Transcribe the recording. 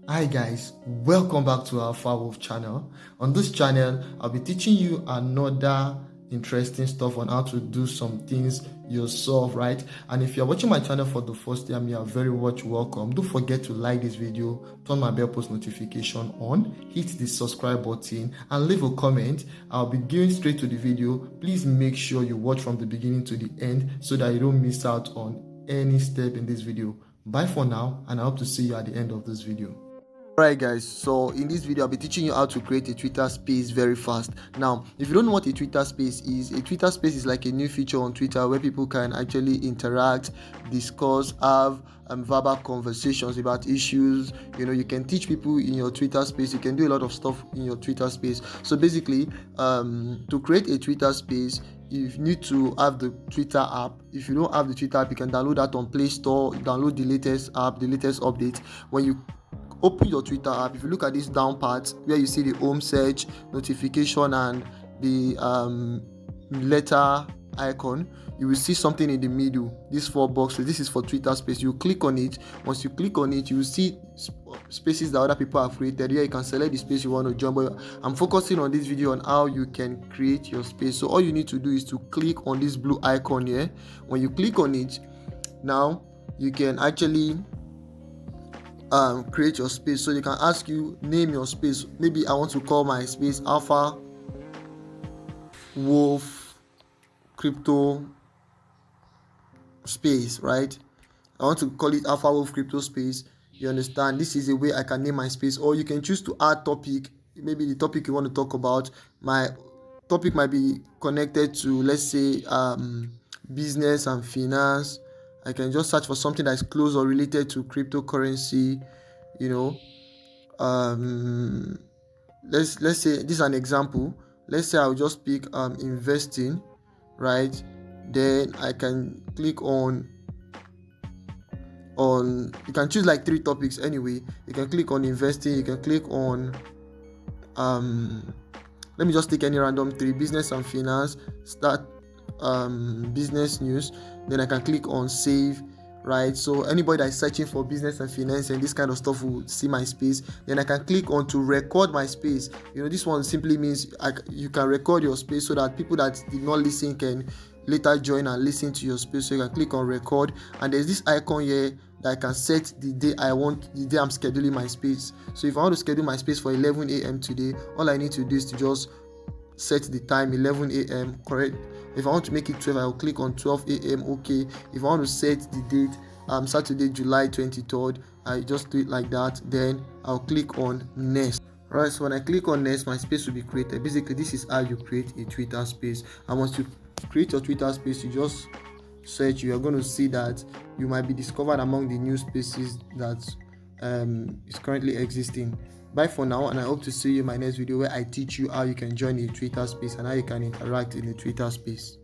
Hi guys, welcome back to our Wolf channel. On this channel, I'll be teaching you another interesting stuff on how to do some things yourself, right? And if you're watching my channel for the first time, you are very much welcome. Don't forget to like this video, turn my bell post notification on, hit the subscribe button, and leave a comment. I'll be going straight to the video. Please make sure you watch from the beginning to the end so that you don't miss out on any step in this video. Bye for now, and I hope to see you at the end of this video. Alright guys, so in this video I'll be teaching you how to create a Twitter space very fast. Now, if you don't know what a Twitter space is, a Twitter space is like a new feature on Twitter where people can actually interact, discuss, have verbal conversations about issues. You can teach people in your Twitter space. You can do a lot of stuff in your Twitter space. So basically, to create a Twitter space, you need to have the Twitter app. If you don't have the Twitter app, you can download that on Play Store, download the latest app, the latest update. When you open your Twitter app, if you look at this down part where you see the home, search, notification, and the letter icon, you will see something in the middle, these 4 boxes. This is for Twitter space. You click on it. Once you click on it, you will see spaces that other people have created. Here you can select the space you want to join, but I'm focusing on this video on how you can create your space. So all you need to do is to click on this blue icon here. When you click on it, now you can actually create your space. So they can ask you, name your space. Maybe I want to call my space Alpha Wolf Crypto Space, right? I want to call it Alpha Wolf Crypto Space. You understand? This is a way I can name my space. Or you can choose to add topic. Maybe the topic you want to talk about, my topic might be connected to, let's say, business and finance. I can just search for something that's close or related to cryptocurrency. Let's say this is an example. Let's say I'll just pick investing, right? Then I can click on you can choose like 3 topics anyway. You can click on investing, you can click on let me just take any random 3: business and finance, start business news. Then I can click on save, right? So anybody that is searching for business and finance and this kind of stuff will see my space. Then I can click on to record my space. This one simply means you can record your space so that people that did not listen can later join and listen to your space. So you can click on record, and there's this icon here that I can set the day I'm scheduling my space. So if I want to schedule my space for 11 a.m. today, all I need to do is to just set the time 11 a.m. correct. If I want to make it 12, I will click on 12 a.m. okay. If I want to set the date Saturday, July 23rd, I just do it like that. Then I'll click on next. Right, so when I click on next, my space will be created. Basically, this is how you create a Twitter space. And once you create your Twitter space, you just search. You are going to see that you might be discovered among the new spaces that is currently existing. Bye for now, and I hope to see you in my next video where I teach you how you can join a Twitter space and how you can interact in a Twitter space.